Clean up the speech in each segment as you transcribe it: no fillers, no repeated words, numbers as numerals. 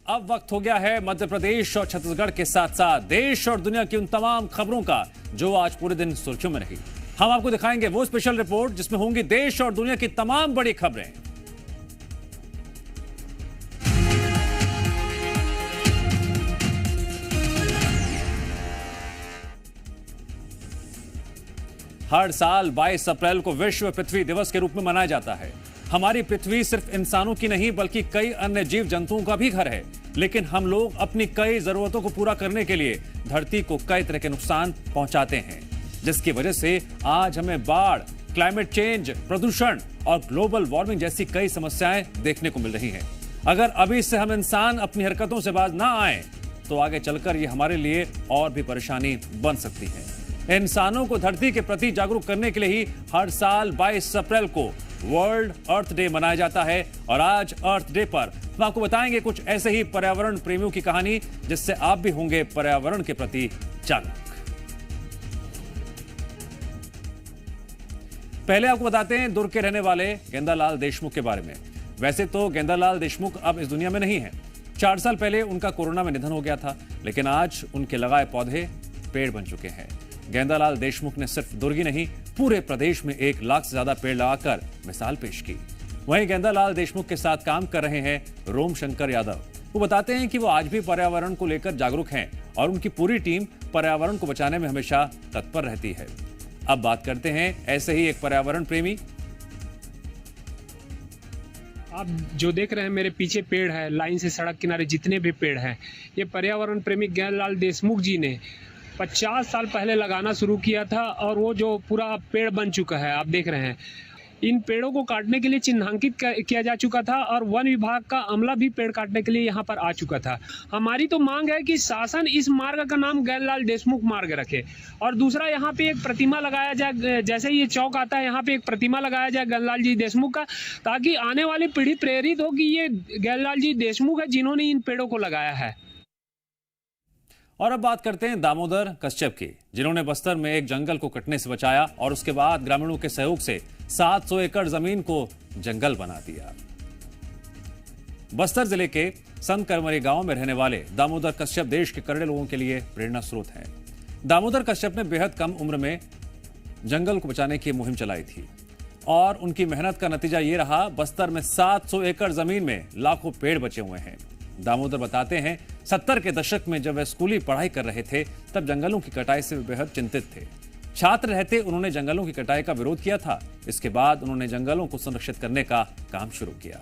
अब वक्त हो गया है मध्य प्रदेश और छत्तीसगढ़ के साथ साथ देश और दुनिया की उन तमाम खबरों का जो आज पूरे दिन सुर्खियों में रही। हम आपको दिखाएंगे वो स्पेशल रिपोर्ट जिसमें होंगी देश और दुनिया की तमाम बड़ी खबरें। हर साल 22 अप्रैल को विश्व पृथ्वी दिवस के रूप में मनाया जाता है। हमारी पृथ्वी सिर्फ इंसानों की नहीं बल्कि कई अन्य जीव जंतुओं का भी घर है, लेकिन हम लोग अपनी कई जरूरतों को पूरा करने के लिए धरती को कई तरह के नुकसान पहुंचाते हैं, जिसकी वजह से आज हमें बाढ़, क्लाइमेट चेंज, प्रदूषण और ग्लोबल वार्मिंग जैसी कई समस्याएं देखने को मिल रही हैं। अगर अभी से हम इंसान अपनी हरकतों से बाज ना आए तो आगे चलकर ये हमारे लिए और भी परेशानी बन सकती है। इंसानों को धरती के प्रति जागरूक करने के लिए ही हर साल 22 अप्रैल को वर्ल्ड अर्थ डे मनाया जाता है और आज अर्थ डे पर हम आपको बताएंगे कुछ ऐसे ही पर्यावरण प्रेमियों की कहानी जिससे आप भी होंगे पर्यावरण के प्रति जागरूक। पहले आपको बताते हैं दुर्ग के रहने वाले गेंदालाल देशमुख के बारे में। वैसे तो गेंदालाल देशमुख अब इस दुनिया में नहीं है। 4 साल पहले उनका कोरोना में निधन हो गया था, लेकिन आज उनके लगाए पौधे पेड़ बन चुके हैं। गेंदालाल देशमुख ने सिर्फ दुर्ग ही नहीं पूरे प्रदेश में 1 लाख से ज्यादा पेड़ लगाकर मिसाल पेश की। वहीं गेंदालाल देशमुख के साथ काम कर रहे हैं रोम शंकर यादव। वो बताते हैं कि वो आज भी पर्यावरण को लेकर जागरूक हैं और उनकी पूरी टीम पर्यावरण को बचाने में हमेशा तत्पर रहती है। अब बात करते हैं ऐसे ही एक पर्यावरण प्रेमी। आप जो देख रहे हैं मेरे पीछे पेड़ है, लाइन से सड़क किनारे जितने भी पेड़ हैं, ये पर्यावरण प्रेमी गेंदालाल देशमुख जी ने 50 साल पहले लगाना शुरू किया था और वो जो पूरा पेड़ बन चुका है आप देख रहे हैं। इन पेड़ों को काटने के लिए चिन्हांकित किया जा चुका था और वन विभाग का अमला भी पेड़ काटने के लिए यहाँ पर आ चुका था। हमारी तो मांग है कि शासन इस मार्ग का नाम गेंदालाल देशमुख मार्ग रखे और दूसरा यहाँ पे एक प्रतिमा लगाया जाए, जैसे ये चौक आता है यहाँ पे एक प्रतिमा लगाया जाए गेंदालाल जी देशमुख का, ताकि आने वाली पीढ़ी प्रेरित हो कि ये गेंदालाल जी देशमुख है जिन्होंने इन पेड़ों को लगाया है। और अब बात करते हैं दामोदर कश्यप की, जिन्होंने बस्तर में एक जंगल को कटने से बचाया और उसके बाद ग्रामीणों के सहयोग से 700 एकड़ जमीन को जंगल बना दिया। बस्तर जिले के संत करमरी गांव में रहने वाले दामोदर कश्यप देश के करोड़ों लोगों के लिए प्रेरणा स्रोत हैं। दामोदर कश्यप ने बेहद कम उम्र में जंगल को बचाने की मुहिम चलाई थी और उनकी मेहनत का नतीजा ये रहा, बस्तर में 700 एकड़ जमीन में लाखों पेड़ बचे हुए हैं। दामोदर बताते हैं 70 के दशक में जब वे स्कूली पढ़ाई कर रहे थे तब जंगलों की कटाई से बेहद चिंतित थे। छात्र रहते उन्होंने जंगलों की कटाई का विरोध किया था। इसके बाद उन्होंने जंगलों को संरक्षित करने का काम शुरू किया।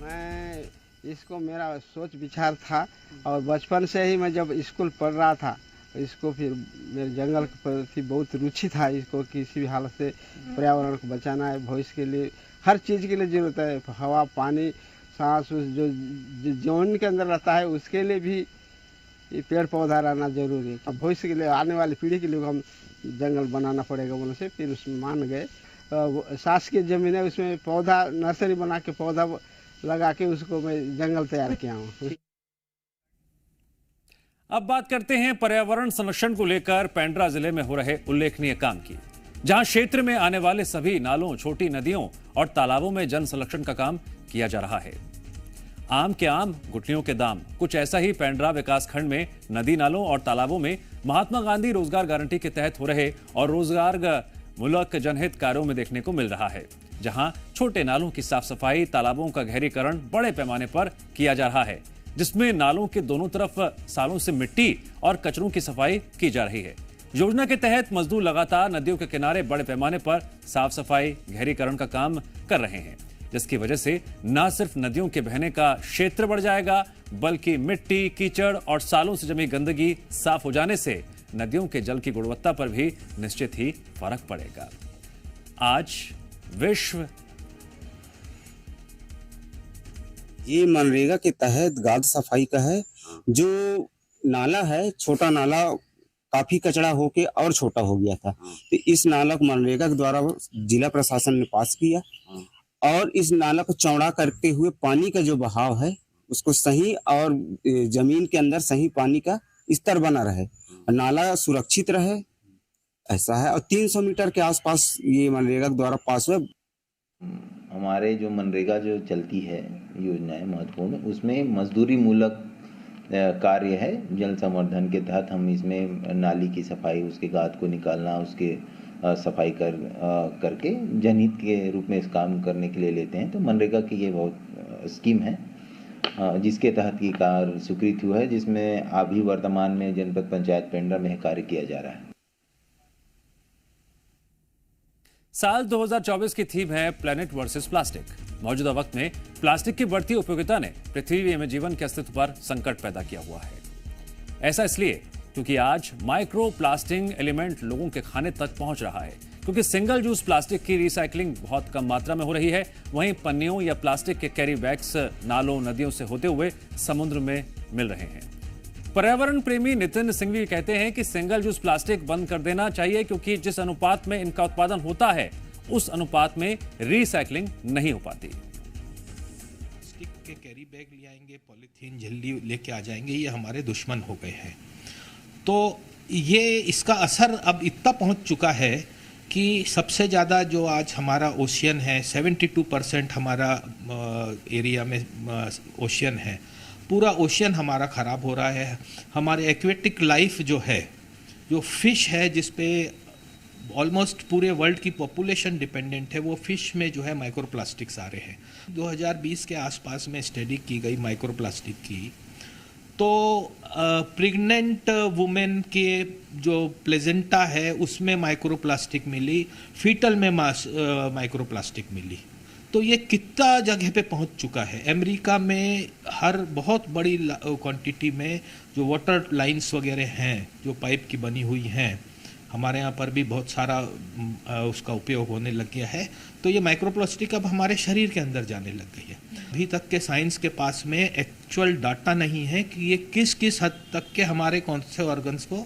मैं इसको मेरा सोच विचार था और बचपन से ही मैं जब स्कूल पढ़ रहा था इसको फिर मेरे जंगल के प्रति बहुत रुचि था। इसको किसी भी हालत से पर्यावरण को बचाना है, भविष्य के लिए हर चीज़ के लिए जरूरत है, हवा, पानी, सांस, जो जमीन के अंदर रहता है उसके लिए भी ये पेड़ पौधा रहना जरूरी है। अब भविष्य के लिए आने वाली पीढ़ी के लिए हम जंगल बनाना पड़ेगा बोले से फिर उसमें मान गए। शासकीय जमीन है उसमें पौधा नर्सरी बना के पौधा लगा के उसको मैं जंगल तैयार किया हूँ। अब बात करते हैं पर्यावरण संरक्षण को लेकर पेंड्रा जिले में हो रहे उल्लेखनीय काम की, जहां क्षेत्र में आने वाले सभी नालों, छोटी नदियों और तालाबों में जल संरक्षण का काम किया जा रहा है। आम के आम, गुठलियों के दाम, कुछ ऐसा ही पेंड्रा विकासखंड में नदी नालों और तालाबों में महात्मा गांधी रोजगार गारंटी के तहत हो रहे और रोजगार मूलक जनहित कार्यों में देखने को मिल रहा है, जहां छोटे नालों की साफ सफाई, तालाबों का गहरीकरण बड़े पैमाने पर किया जा रहा है, जिसमें नालों के दोनों तरफ सालों से मिट्टी और कचरों की सफाई की जा रही है। योजना के तहत मजदूर लगातार नदियों के किनारे बड़े पैमाने पर साफ सफाई, गहरीकरण का काम कर रहे हैं, जिसकी वजह से न सिर्फ नदियों के बहने का क्षेत्र बढ़ जाएगा बल्कि मिट्टी, कीचड़ और सालों से जमी गंदगी साफ हो जाने से नदियों के जल की गुणवत्ता पर भी निश्चित ही फर्क पड़ेगा। आज विश्व ये मनरेगा के तहत गाद सफाई का है। जो नाला है, छोटा नाला काफी कचरा होके और छोटा हो गया था, तो इस नाला को मनरेगा के द्वारा जिला प्रशासन ने पास किया और इस नाला को चौड़ा करते हुए पानी का जो बहाव है उसको सही और जमीन के अंदर सही पानी का स्तर बना रहे, नाला सुरक्षित रहे, ऐसा है। और 300 मीटर के आसपास ये मनरेगा के द्वारा पास हुआ। हमारे जो मनरेगा जो चलती है योजनाएं महत्वपूर्ण, उसमें मजदूरी मूलक कार्य है। जल संवर्धन के तहत हम इसमें नाली की सफाई, उसके गाद को निकालना, उसके सफाई करके जनहित के रूप में इस काम करने के लिए लेते हैं। तो मनरेगा की ये बहुत स्कीम है जिसके तहत ये कार्य स्वीकृत हुआ है, जिसमें अभी वर्तमान में जनपद पंचायत पेंड्रा में कार्य किया जा रहा है। साल 2024 की थीम है प्लेनेट वर्सेस प्लास्टिक। मौजूदा वक्त में प्लास्टिक की बढ़ती उपयोगिता ने पृथ्वी में जीवन के अस्तित्व पर संकट पैदा किया हुआ है। ऐसा इसलिए क्योंकि आज माइक्रो प्लास्टिक एलिमेंट लोगों के खाने तक पहुंच रहा है, क्योंकि सिंगल यूज प्लास्टिक की रिसाइकलिंग बहुत कम मात्रा में हो रही है। वहीं पन्नियों या प्लास्टिक के कैरी बैग्स नालों नदियों से होते हुए समुद्र में मिल रहे हैं। पर्यावरण प्रेमी नितिन सिंघवी कहते हैं कि सिंगल यूज प्लास्टिक बंद कर देना चाहिए, क्योंकि जिस अनुपात में इनका उत्पादन होता है उस अनुपात में रिसाइकलिंग नहीं हो पाती। प्लास्टिक के कैरी बैग ले आएंगे, पॉलीथीन झिल्ली लेके आ जाएंगे, ये हमारे दुश्मन हो गए हैं। तो ये इसका असर अब इतना पहुंच चुका है कि सबसे ज़्यादा जो आज हमारा ओशियन है, 72% हमारा एरिया में ओशियन है, पूरा ओशियन हमारा ख़राब हो रहा है। हमारे एक्वेटिक लाइफ जो है, जो फिश है, जिस पे ऑलमोस्ट पूरे वर्ल्ड की पॉपुलेशन डिपेंडेंट है, वो फिश में जो है माइक्रो प्लास्टिक्स आ रहे हैं। 2020 के आसपास में स्टडी की गई माइक्रो प्लास्टिक की, तो प्रेग्नेंट वुमेन के जो प्लेजेंटा है उसमें माइक्रो प्लास्टिक मिली, फीटल में माइक्रो प्लास्टिक मिली। तो ये कितना जगह पे पहुंच चुका है। अमेरिका में हर बहुत बड़ी क्वांटिटी में जो वाटर लाइंस वगैरह हैं, जो पाइप की बनी हुई हैं, हमारे यहाँ पर भी बहुत सारा उसका उपयोग होने लग गया है। तो ये माइक्रोप्लास्टिक अब हमारे शरीर के अंदर जाने लग गई है। अभी तक के साइंस के पास में एक्चुअल डाटा नहीं है कि ये किस किस हद तक के हमारे कौन से ऑर्गन्स को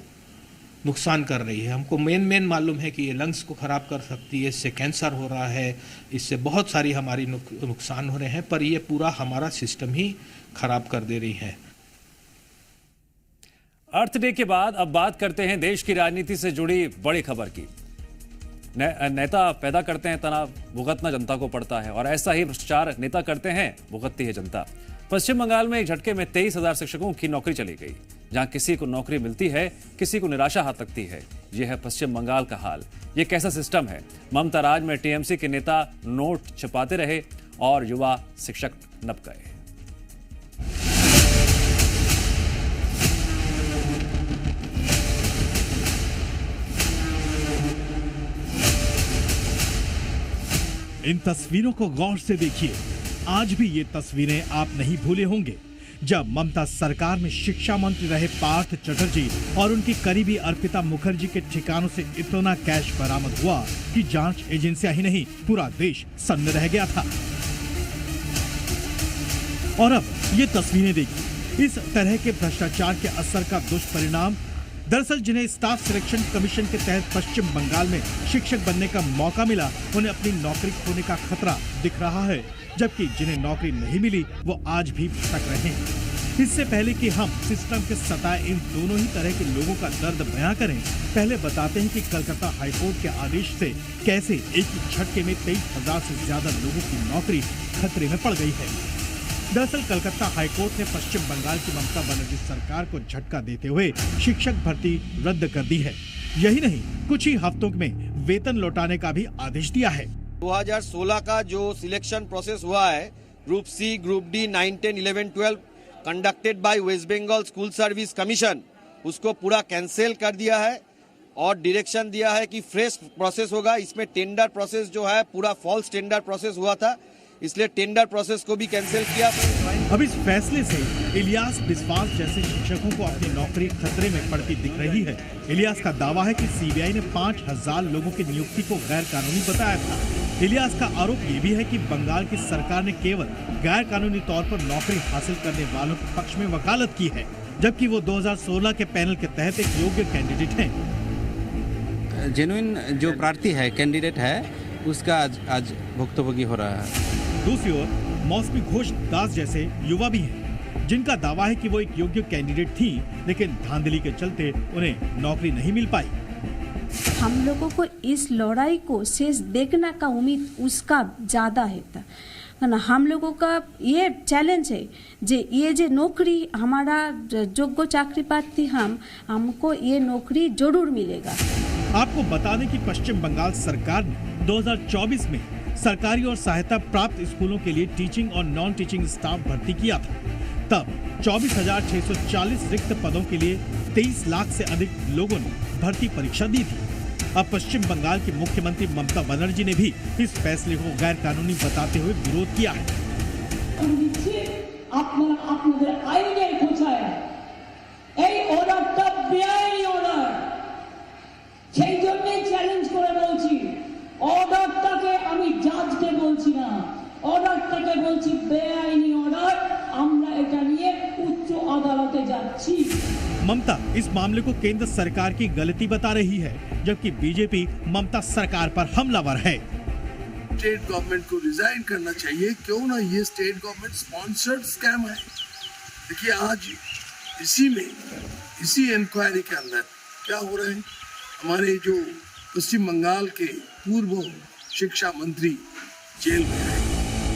नुकसान कर रही है। हमको मेन मालूम है कि ये लंग्स को ख़राब कर सकती है, इससे कैंसर हो रहा है, इससे बहुत सारी हमारी नुकसान हो रहे हैं, पर ये पूरा हमारा सिस्टम ही ख़राब कर दे रही है। अर्थ डे के बाद अब बात करते हैं देश की राजनीति से जुड़ी बड़ी खबर की। नेता पैदा करते हैं तनाव, भुगतना जनता को पड़ता है, और ऐसा ही भ्रष्टाचार नेता करते हैं, भुगतती है जनता। पश्चिम बंगाल में एक झटके में 23,000 शिक्षकों की नौकरी चली गई। जहां किसी को नौकरी मिलती है, किसी को निराशा हाथ लगती है। यह है पश्चिम बंगाल का हाल। यह कैसा सिस्टम है? ममता राज में टीएमसी के नेता नोट छिपाते रहे और युवा शिक्षक नप गए। इन तस्वीरों को गौर से देखिए। आज भी ये तस्वीरें आप नहीं भूले होंगे जब ममता सरकार में शिक्षा मंत्री रहे पार्थ चटर्जी और उनकी करीबी अर्पिता मुखर्जी के ठिकानों से इतना कैश बरामद हुआ कि जांच एजेंसियां ही नहीं, पूरा देश सन्न रह गया था। और अब ये तस्वीरें देखिए। इस तरह के भ्रष्टाचार के असर का दुष्परिणाम दरअसल जिन्हें स्टाफ सिलेक्शन कमीशन के तहत पश्चिम बंगाल में शिक्षक बनने का मौका मिला, उन्हें अपनी नौकरी खोने का खतरा दिख रहा है, जबकि जिन्हें नौकरी नहीं मिली वो आज भी भटक रहे हैं। इससे पहले कि हम सिस्टम के सताए इन दोनों ही तरह के लोगों का दर्द बयां करें, पहले बताते हैं कि कलकत्ता हाईकोर्ट के आदेश से कैसे एक ही झटके में 23,000 से ज्यादा लोगों की नौकरी खतरे में पड़ गई है। दरअसल कलकत्ता हाईकोर्ट ने पश्चिम बंगाल की ममता बनर्जी सरकार को झटका देते हुए शिक्षक भर्ती रद्द कर दी है। यही नहीं, कुछ ही हफ्तों में वेतन लौटाने का भी आदेश दिया है। 2016 का जो सिलेक्शन प्रोसेस हुआ है, group C, group D, 9, 10, 11, 12 conducted by West Bengal School Service Commission, उसको पूरा कैंसिल कर दिया है और डायरेक्शन दिया है कि फ्रेश प्रोसेस होगा। इसमें टेंडर प्रोसेस जो है पूरा फॉल्स टेंडर प्रोसेस हुआ था, इसलिए टेंडर प्रोसेस को भी कैंसिल किया। अब इस फैसले से इलियास बिस्वास जैसे शिक्षकों को अपनी नौकरी खतरे में पड़ती दिख रही है। इलियास का दावा है कि सीबीआई ने 5,000 लोगों की नियुक्ति को गैर कानूनी बताया था। इलियास का आरोप ये भी है कि बंगाल की सरकार ने केवल गैर कानूनी तौर पर नौकरी हासिल करने वालों के पक्ष में वकालत की है, जबकि वो 2016 के पैनल के तहत एक योग्य कैंडिडेट है। जेन्युइन जो प्रार्थी है, कैंडिडेट है, उसका आज भुक्तभोगी हो रहा है। दूसरी ओर मौसमी घोष दास जैसे युवा भी हैं, जिनका दावा है कि वो एक योग्य कैंडिडेट थी, लेकिन धांधली के चलते उन्हें नौकरी नहीं मिल पाई। हम लोगों को इस लड़ाई को शेष देखने का उम्मीद उसका ज्यादा है था। ना हम लोगों का ये चैलेंज है जे ये जे नौकरी हमारा योग्य चाकरी प्रार्थी हमको ये नौकरी जरूर मिलेगा। आपको बता दें कि पश्चिम बंगाल सरकार ने 2024 में सरकारी और सहायता प्राप्त स्कूलों के लिए टीचिंग और नॉन टीचिंग स्टाफ भर्ती किया था। तब 24,640 रिक्त पदों के लिए 23 लाख से अधिक लोगों ने भर्ती परीक्षा दी थी। अब पश्चिम बंगाल की मुख्यमंत्री ममता बनर्जी ने भी इस फैसले को गैर कानूनी बताते हुए विरोध किया है। ममता इस मामले को केंद्र सरकार की गलती बता रही है, जबकि बीजेपी ममता सरकार पर हमलावर है। स्टेट गवर्नमेंट को रिजाइन करना चाहिए, क्यों ना ये स्टेट गवर्नमेंट स्पॉन्सर्ड स्कैम है। देखिए आज इसी इंक्वायरी के अंदर क्या हो रहा है, हमारे जो पश्चिम बंगाल के पूर्व शिक्षा मंत्री जेल में है।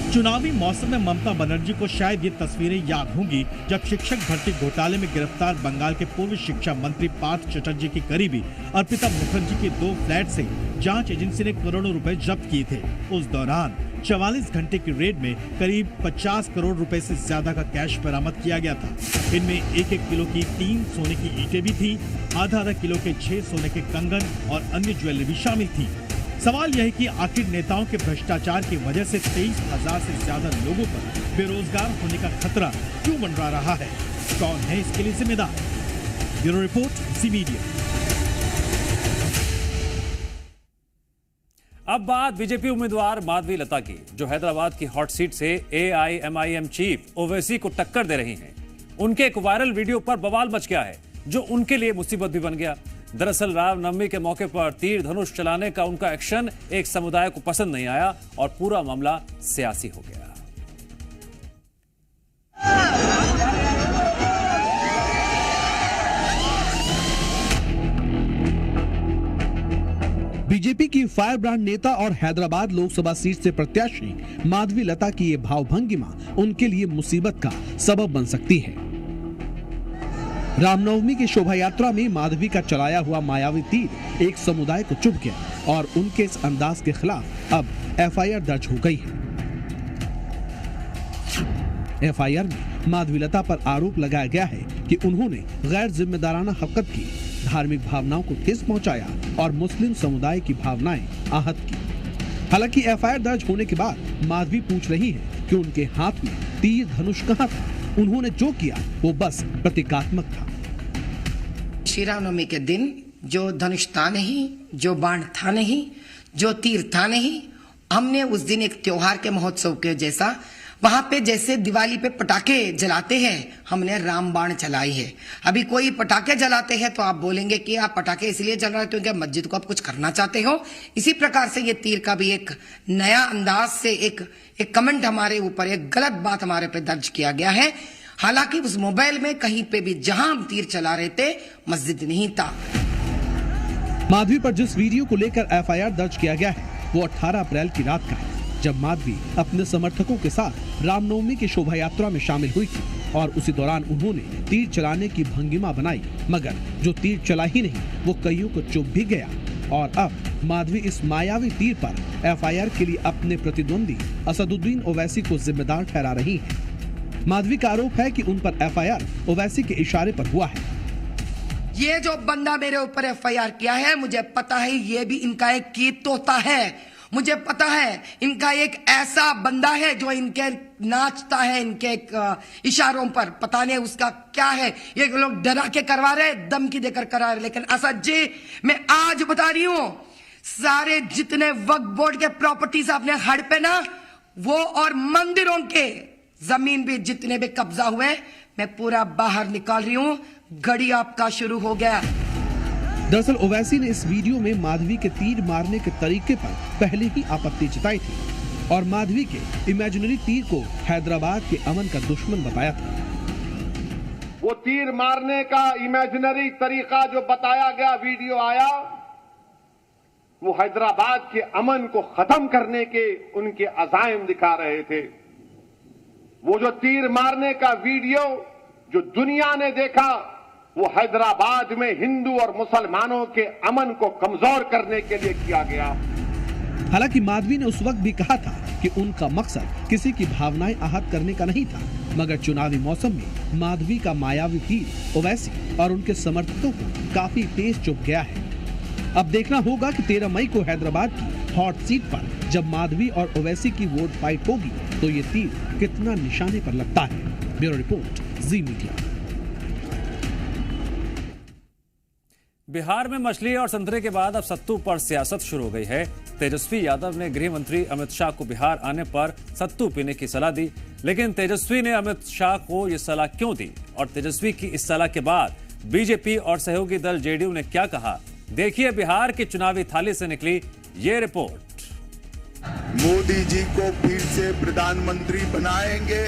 चुनावी मौसम में ममता बनर्जी को शायद ये तस्वीरें याद होंगी जब शिक्षक भर्ती घोटाले में गिरफ्तार बंगाल के पूर्व शिक्षा मंत्री पार्थ चटर्जी की करीबी अर्पिता मुखर्जी के 2 फ्लैट से जांच एजेंसी ने करोड़ों रुपए जब्त किए थे। उस दौरान 44 घंटे की रेड में करीब 50 करोड़ रुपए से ज्यादा का कैश बरामद किया गया था। इनमें 1-1 किलो की 3 सोने की ईंटें भी थी, आधा किलो के 6 सोने के कंगन और अन्य ज्वेलरी भी शामिल थी। सवाल यह है कि आखिर नेताओं के भ्रष्टाचार की वजह से 23,000 से ज्यादा लोगों पर बेरोजगार होने का खतरा क्यों मंडरा रहा है? कौन है इसके लिए जिम्मेदार? Bureau report, C media. अब बात बीजेपी उम्मीदवार माधवी लता की, जो हैदराबाद की हॉट सीट से AIMIM चीफ ओवैसी को टक्कर दे रही हैं। उनके एक वायरल वीडियो पर बवाल मच गया है, जो उनके लिए मुसीबत भी बन गया। दरअसल रामनवमी के मौके पर तीर धनुष चलाने का उनका एक्शन एक समुदाय को पसंद नहीं आया और पूरा मामला सियासी हो गया। बीजेपी की फायर ब्रांड नेता और हैदराबाद लोकसभा सीट से प्रत्याशी माधवी लता की ये भावभंगिमा उनके लिए मुसीबत का सबब बन सकती है। रामनवमी की शोभा यात्रा में माधवी का चलाया हुआ मायावी तीर एक समुदाय को चुभ गया और उनके इस अंदाज के खिलाफ अब FIR दर्ज हो गई है। FIR में माधवी लता पर आरोप लगाया गया है कि उन्होंने गैर जिम्मेदाराना हरकत की, धार्मिक भावनाओं को ठेस पहुंचाया और मुस्लिम समुदाय की भावनाएं आहत की। हालांकि FIR दर्ज होने के बाद माधवी पूछ रही है कि उनके हाथ में तीर धनुष कहां था। उन्होंने जो किया वो बस प्रतीकात्मक था। श्री रामनवमी के दिन जो धनुष था नहीं, जो बाण था नहीं, जो तीर था नहीं, हमने उस दिन एक त्योहार के महोत्सव के जैसा वहां पे जैसे दिवाली पे पटाखे जलाते हैं, हमने राम बाण चलाई है। अभी कोई पटाखे जलाते हैं तो आप बोलेंगे कि आप पटाखे इसलिए जला रहे हो क्योंकि मस्जिद को आप कुछ करना चाहते हो। इसी प्रकार से ये तीर का भी एक नया अंदाज से एक कमेंट हमारे ऊपर, एक गलत बात हमारे पे दर्ज किया गया है। हालांकि उस मोबाइल में कहीं पे भी जहां हम तीर चला रहे थे मस्जिद नहीं था। माधवी पर जिस वीडियो को लेकर FIR दर्ज किया गया है वो 18 अप्रैल की रात का है, जब माधवी अपने समर्थकों के साथ रामनवमी की शोभा यात्रा में शामिल हुई थी और उसी दौरान उन्होंने तीर चलाने की भंगिमा बनाई, मगर जो तीर चला ही नहीं वो कईयों को चुभ भी गया। और अब माधवी इस मायावी तीर पर FIR के लिए अपने प्रतिद्वंदी असदुद्दीन ओवैसी को जिम्मेदार ठहरा रही है। माधवी का आरोप है कि उन पर FIR ओवैसी के इशारे पर हुआ है। ये जो बंदा मेरे ऊपर FIR किया है, मुझे पता है ये भी इनका एक कीत तोता है। मुझे पता है इनका एक ऐसा बंदा है जो इनके नाचता है इनके इशारों पर, पता नहीं उसका क्या है। ये लोग डरा के करवा रहे, धमकी देकर करा रहे। लेकिन असद जी, मैं आज बता रही हूं, सारे जितने वक्फ बोर्ड के प्रॉपर्टीज अपने हड़ पे ना, वो और मंदिरों के जमीन भी जितने भी कब्जा हुए, मैं पूरा बाहर निकाल रही हूं। घड़ी आपका शुरू हो गया। दरअसल ओवैसी ने इस वीडियो में माधवी के तीर मारने के तरीके पर पहले ही आपत्ति जताई थी और माधवी के इमेजिनरी तीर को हैदराबाद के अमन का दुश्मन बताया था। वो तीर मारने का इमेजिनरी तरीका जो बताया गया, वीडियो आया, वो हैदराबाद के अमन को खत्म करने के उनके अज़ाइम दिखा रहे थे। वो जो तीर मारने का वीडियो जो दुनिया ने देखा, वो हैदराबाद में हिंदू और मुसलमानों के अमन को कमजोर करने के लिए किया गया। हालांकि माधवी ने उस वक्त भी कहा था कि उनका मकसद किसी की भावनाएं आहत करने का नहीं था, मगर चुनावी मौसम में माधवी का मायावी तीर ओवैसी और उनके समर्थकों को काफी तेज चुभ गया है। अब देखना होगा कि 13 मई को हैदराबाद की हॉट सीट पर जब माधवी और ओवैसी की वोट फाइट होगी तो ये तीर कितना निशाने पर लगता है। ब्यूरो रिपोर्ट, जी मीडिया। बिहार में मछली और संतरे के बाद अब सत्तू पर सियासत शुरू हो गई है। तेजस्वी यादव ने गृह मंत्री अमित शाह को बिहार आने पर सत्तू पीने की सलाह दी, लेकिन तेजस्वी ने अमित शाह को यह सलाह क्यों दी और तेजस्वी की इस सलाह के बाद बीजेपी और सहयोगी दल जेडीयू ने क्या कहा, देखिए बिहार की चुनावी थाली से निकली ये रिपोर्ट। मोदी जी को फिर से प्रधानमंत्री बनाएंगे।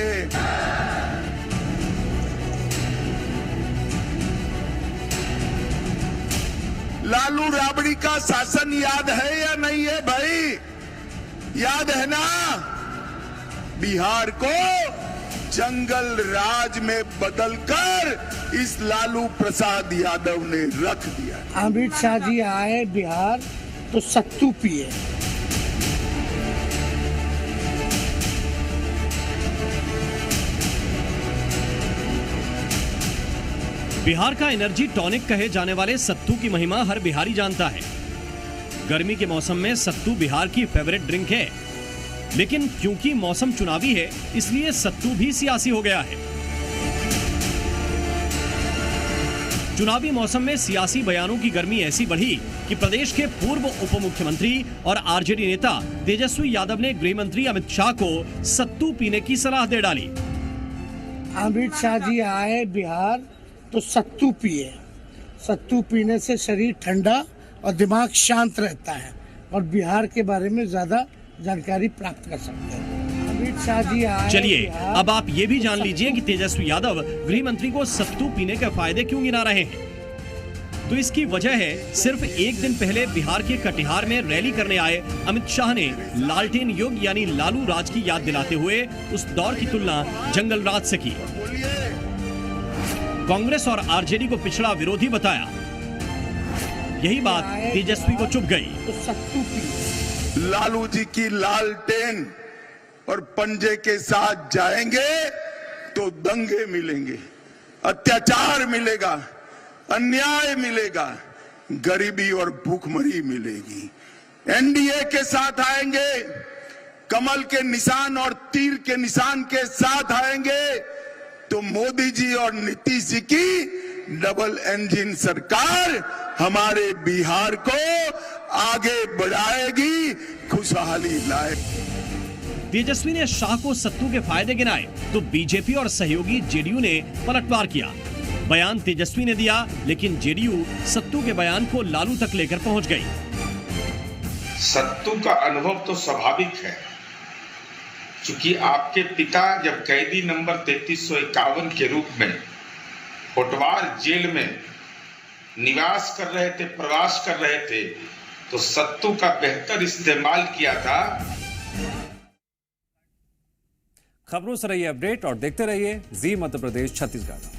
लालू राबड़ी का शासन याद है या नहीं है भाई? याद है ना? बिहार को जंगल राज में बदलकर इस लालू प्रसाद यादव ने रख दिया। अमित शाह जी आए बिहार तो सत्तू पिए। बिहार का एनर्जी टॉनिक कहे जाने वाले सत्तू की महिमा हर बिहारी जानता है। गर्मी के मौसम में सत्तू बिहार की फेवरेट ड्रिंक है, लेकिन क्योंकि मौसम चुनावी है इसलिए सत्तू भी सियासी हो गया है। चुनावी मौसम में सियासी बयानों की गर्मी ऐसी बढ़ी कि प्रदेश के पूर्व उप मुख्यमंत्री और आरजेडी नेता तेजस्वी यादव ने गृह मंत्री अमित शाह को सत्तू पीने की सलाह दे डाली। अमित शाह जी आए बिहार तो सत्तू पिए। सत्तू पीने से शरीर ठंडा और दिमाग शांत रहता है और बिहार के बारे में ज्यादा जानकारी प्राप्त कर सकते हैं। अमित शाह जी आए। चलिए अब आप ये भी जान लीजिए कि तेजस्वी यादव गृह मंत्री को सत्तू पीने के फायदे क्यों गिना रहे हैं। तो इसकी वजह है सिर्फ एक दिन पहले बिहार के कटिहार में रैली करने आए अमित शाह ने लालटेन युग यानी लालू राज की याद दिलाते हुए उस दौर की तुलना जंगल राज से की। कांग्रेस और आरजेडी को पिछड़ा विरोधी बताया। यही बात तेजस्वी को चुभ गई। लालू जी की लालटेन और पंजे के साथ जाएंगे तो दंगे मिलेंगे, अत्याचार मिलेगा, अन्याय मिलेगा, गरीबी और भूखमरी मिलेगी। एनडीए के साथ आएंगे, कमल के निशान और तीर के निशान के साथ आएंगे तो मोदी जी और नीतीश जी की डबल इंजन सरकार हमारे बिहार को आगे बढ़ाएगी, खुशहाली लाएगी। तेजस्वी ने शाह को सत्तू के फायदे गिनाए तो बीजेपी और सहयोगी जेडीयू ने पलटवार किया। बयान तेजस्वी ने दिया, लेकिन जेडीयू सत्तू के बयान को लालू तक लेकर पहुंच गई। सत्तू का अनुभव तो स्वाभाविक है, क्योंकि आपके पिता जब कैदी नंबर 3351 के रूप में कोटवार जेल में निवास कर रहे थे, प्रवास कर रहे थे, तो सत्तू का बेहतर इस्तेमाल किया था। खबरों से रहिए अपडेट और देखते रहिए जी मध्य प्रदेश छत्तीसगढ़।